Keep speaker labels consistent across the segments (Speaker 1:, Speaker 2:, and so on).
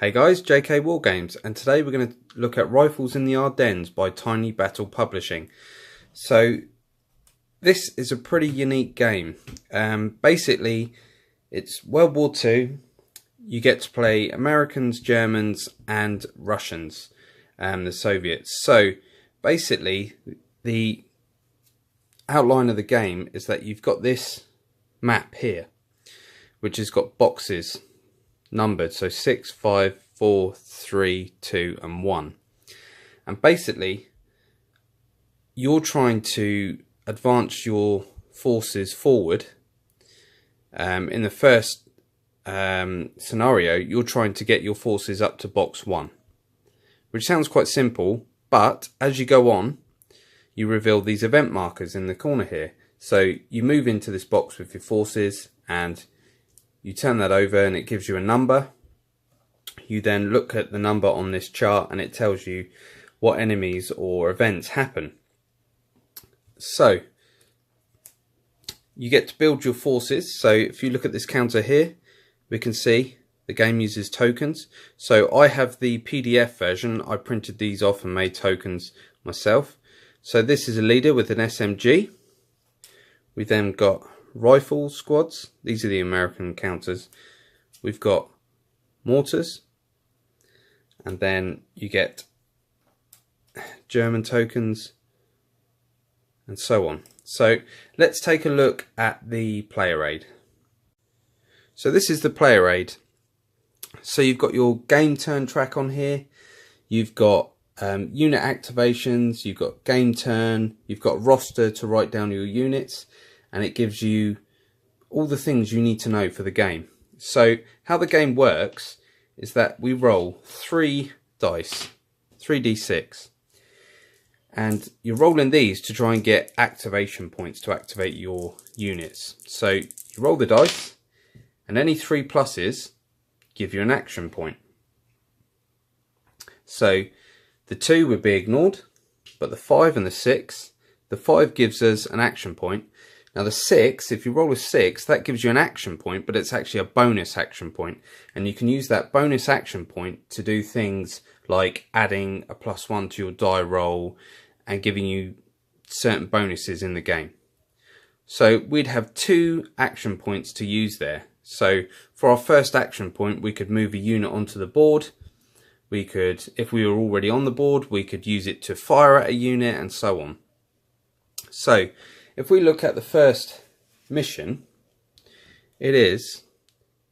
Speaker 1: Hey guys, JK Wargames, and today we're going to look at Rifles in the Ardennes by Tiny Battle Publishing. So this is a pretty unique game. Basically, it's World War II. You get to play Americans, Germans and Russians, the Soviets. So basically, the outline of the game is that you've got this map here, which has got boxes numbered, so 6, 5, 4, 3, 2 and 1. And basically you're trying to advance your forces forward. In the first scenario, you're trying to get your forces up to box 1, which sounds quite simple, but as you go on you reveal these event markers in the corner here. So you move into this box with your forces and you turn that over and it gives you a number. You then look at the number on this chart and it tells you what enemies or events happen. So you get to build your forces. So if you look at this counter here, we can see the game uses tokens. So I have the PDF version. I printed these off and made tokens myself. So this is a leader with an SMG. We then got rifle squads. These are the American counters. We've got mortars, and then you get German tokens and so on. So let's take a look at the player aid. So this is the player aid. So you've got your game turn track on here, you've got unit activations, you've got game turn, you've got roster to write down your units, and it gives you all the things you need to know for the game. So how the game works is that we roll 3 dice, 3d6, and you're rolling these to try and get activation points to activate your units. So you roll the dice and any 3 pluses give you an action point. So the 2 would be ignored, but the 5 and the 6, the 5 gives us an action point. Now the 6, if you roll a 6, that gives you an action point, but it's actually a bonus action point. And you can use that bonus action point to do things like adding a +1 to your die roll and giving you certain bonuses in the game. So we'd have 2 action points to use there. So for our first action point, we could move a unit onto the board. We could, if we were already on the board, we could use it to fire at a unit and so on. So if we look at the first mission, it is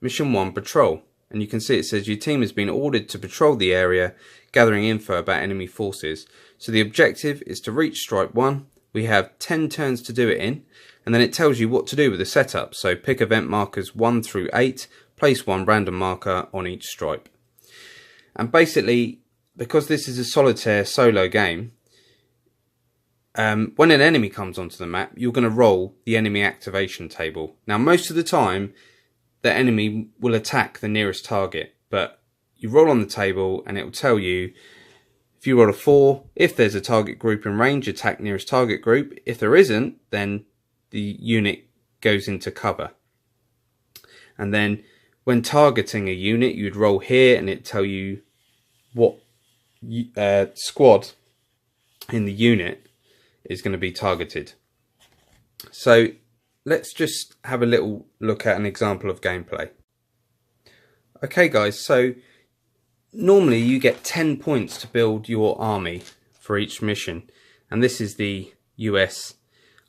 Speaker 1: mission 1, patrol, and you can see it says your team has been ordered to patrol the area, gathering info about enemy forces. So the objective is to reach stripe 1. We have 10 turns to do it in, and then it tells you what to do with the setup. So pick event markers 1 through 8, place 1 random marker on each stripe. And basically, because this is a solitaire solo game, when an enemy comes onto the map, you're going to roll the enemy activation table. Now most of the time the enemy will attack the nearest target, but you roll on the table and it will tell you, if you roll a 4, if there's a target group in range, attack nearest target group. If there isn't, then the unit goes into cover. And then when targeting a unit, you'd roll here and it'd tell you what squad in the unit is going to be targeted. So let's just have a little look at an example of gameplay. Okay guys, so normally you get 10 points to build your army for each mission, and this is the US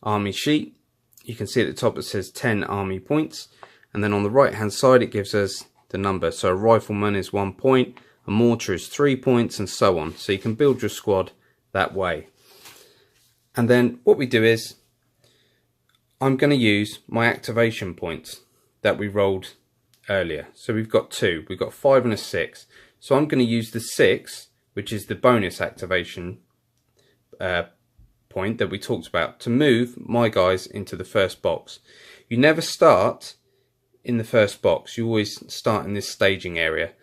Speaker 1: army sheet. You can see at the top it says 10 army points, and then on the right hand side it gives us the number. So a rifleman is 1 point, a mortar is 3 points, and so on. So you can build your squad that way. And then what we do is, I'm going to use my activation points that we rolled earlier. So we've got 2, we've got 5 and a 6. So I'm going to use the 6, which is the bonus activation point that we talked about, to move my guys into the first box. You never start in the first box, you always start in this staging area.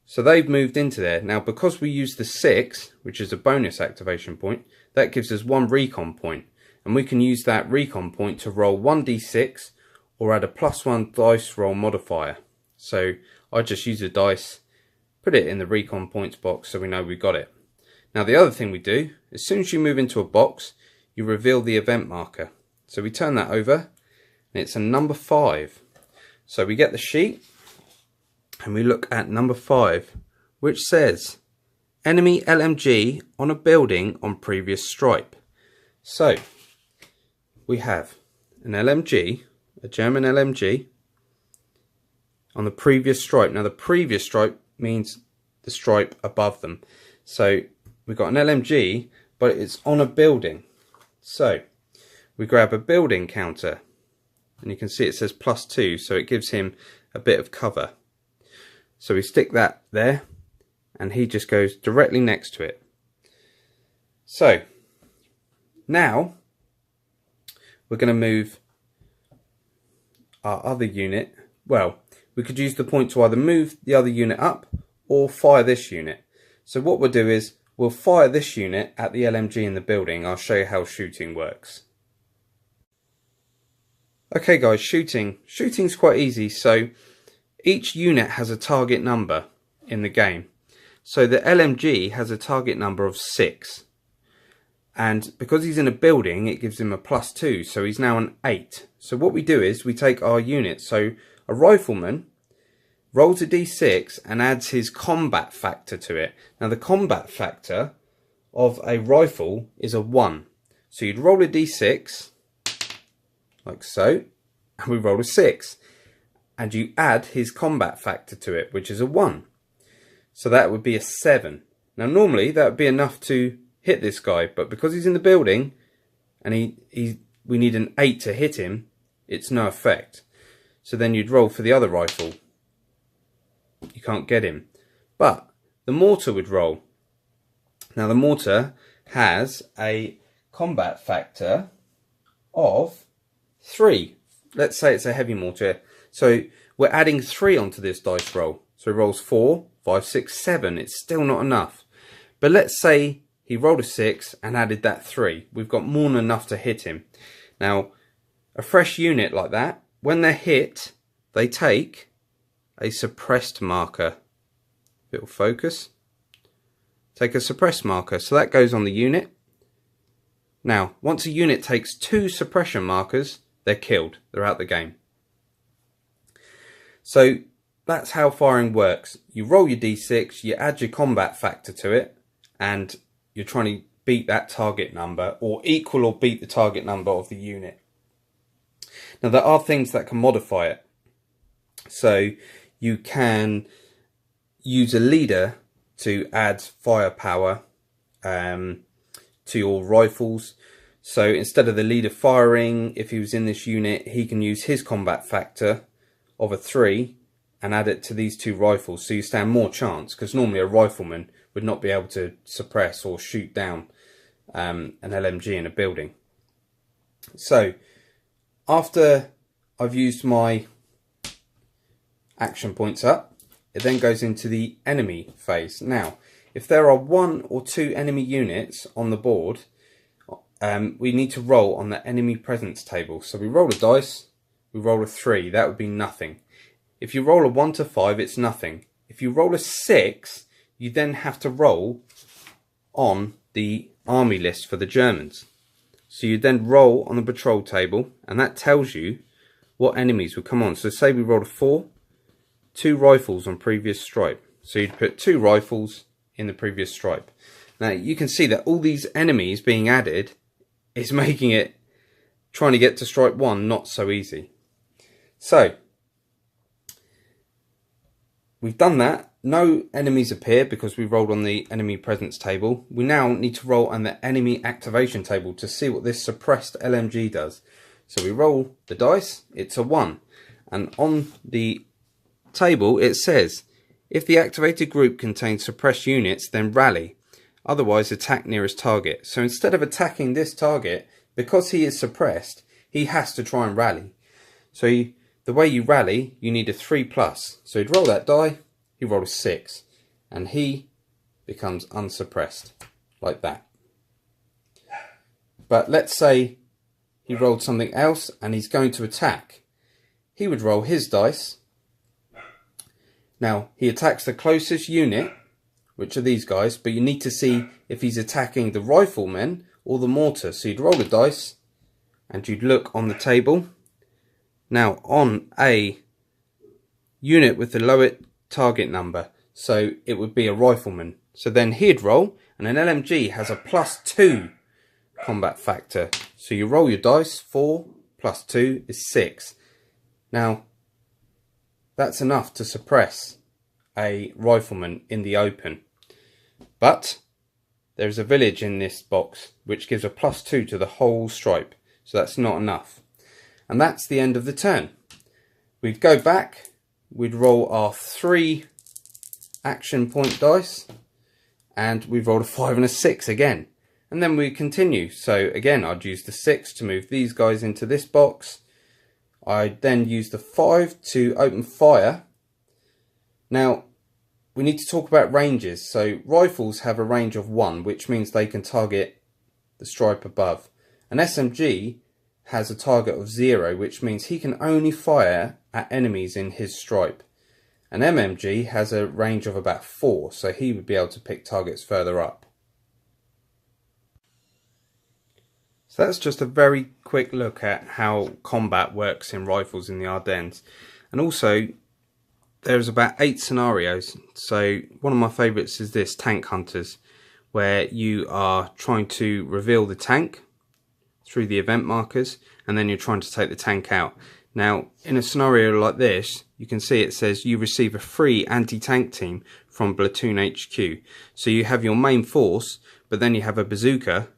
Speaker 1: So they've moved into there. Now because we use the 6, which is a bonus activation point, that gives us 1 recon point, and we can use that recon point to roll 1d6 or add a +1 dice roll modifier. So I just use a dice put it in the recon points box so we know we got it. Now the other thing we do, as soon as you move into a box, you reveal the event marker. So we turn that over and it's a number 5. So we get the sheet and we look at number 5, which says enemy LMG on a building on previous stripe. So we have an LMG, a German LMG, on the previous stripe. Now the previous stripe means the stripe above them. So we've got an LMG, but it's on a building. So we grab a building counter and you can see it says +2, so it gives him a bit of cover. So we stick that there and he just goes directly next to it. So now we're going to move our other unit. Well, we could use the point to either move the other unit up or fire this unit. So what we'll do is we'll fire this unit at the LMG in the building. I'll show you how shooting works. Okay guys, shooting's quite easy. So each unit has a target number in the game. So the LMG has a target number of 6. And because he's in a building, it gives him a +2, so he's now an 8. So what we do is we take our unit. So a rifleman rolls a d6 and adds his combat factor to it. Now the combat factor of a rifle is a 1. So you'd roll a d6, like so, and we roll a 6. And you add his combat factor to it, which is a 1. So that would be a 7. Now normally that would be enough to hit this guy, but because he's in the building and we need an 8 to hit him, it's no effect. So then you'd roll for the other rifle. You can't get him. But the mortar would roll. Now the mortar has a combat factor of 3. Let's say it's a heavy mortar. So we're adding 3 onto this dice roll. So he rolls 4, 5, 6, 7. It's still not enough. But let's say he rolled a 6 and added that 3. We've got more than enough to hit him. Now, a fresh unit like that, when they're hit, they take a suppressed marker. It'll focus. Take a suppressed marker. So that goes on the unit. Now, once a unit takes 2 suppression markers, they're killed. They're out the game. So that's how firing works. You roll your d6, you add your combat factor to it, and you're trying to beat that target number, or equal or beat the target number of the unit. Now there are things that can modify it. So you can use a leader to add firepower to your rifles. So instead of the leader firing, if he was in this unit, he can use his combat factor of a 3 and add it to these 2 rifles, so you stand more chance, because normally a rifleman would not be able to suppress or shoot down an LMG in a building. So after I've used my action points up, it then goes into the enemy phase. Now if there are 1 or 2 enemy units on the board, we need to roll on the enemy presence table. So we roll a dice, we roll a 3, that would be nothing. If you roll a 1 to 5, it's nothing. If you roll a 6, you then have to roll on the army list for the Germans. So you then roll on the patrol table, and that tells you what enemies will come on. So say we rolled a 4, 2 rifles on previous stripe. So you'd put 2 rifles in the previous stripe. Now you can see that all these enemies being added is making it, trying to get to stripe 1, not so easy. So we've done that. No enemies appear because we rolled on the enemy presence table. We now need to roll on the enemy activation table to see what this suppressed LMG does. So we roll the dice, it's a 1. And on the table it says, if the activated group contains suppressed units, then rally. Otherwise attack nearest target. So instead of attacking this target, because he is suppressed, he has to try and rally. So the way you rally, you need a 3+. So he'd roll that die, he rolled a 6, and he becomes unsuppressed, like that. But let's say he rolled something else and he's going to attack. He would roll his dice. Now, he attacks the closest unit, which are these guys, but you need to see if he's attacking the riflemen or the mortar. So you'd roll the dice and you'd look on the table. Now, on a unit with the lowest target number, so it would be a rifleman. So then he'd roll, and an LMG has a +2 combat factor. So you roll your dice, 4 + 2 is 6. Now, that's enough to suppress a rifleman in the open. But there's a village in this box which gives a +2 to the whole stripe. So that's not enough. And that's the end of the turn. We'd go back, we'd roll our 3 action point dice, and we've rolled a 5 and a 6 again. And then we continue. So again, I'd use the 6 to move these guys into this box. I'd then use the 5 to open fire. Now, we need to talk about ranges. So rifles have a range of 1, which means they can target the stripe above. An SMG has a target of 0, which means he can only fire at enemies in his stripe. An MMG has a range of about 4, so he would be able to pick targets further up. So that's just a very quick look at how combat works in rifles in the Ardennes. And also, there's about 8 scenarios. So one of my favourites is this, Tank Hunters, where you are trying to reveal the tank through the event markers, and then you're trying to take the tank out. Now, in a scenario like this, you can see it says you receive a free anti-tank team from Platoon HQ. So you have your main force, but then you have a bazooka,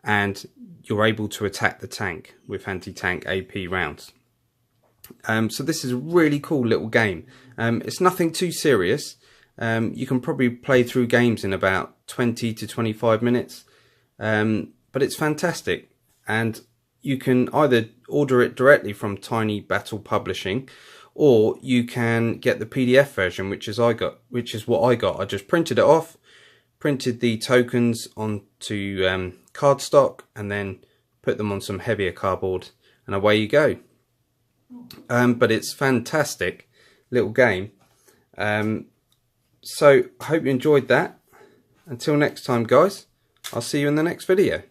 Speaker 1: and you're able to attack the tank with anti-tank AP rounds. So this is a really cool little game. It's nothing too serious. You can probably play through games in about 20 to 25 minutes. But it's fantastic. And you can either order it directly from Tiny Battle Publishing, or you can get the PDF version, which is what I got. I just printed it off, printed the tokens onto cardstock, and then put them on some heavier cardboard, and away you go. But it's fantastic little game. So I hope you enjoyed that. Until next time, guys, I'll see you in the next video.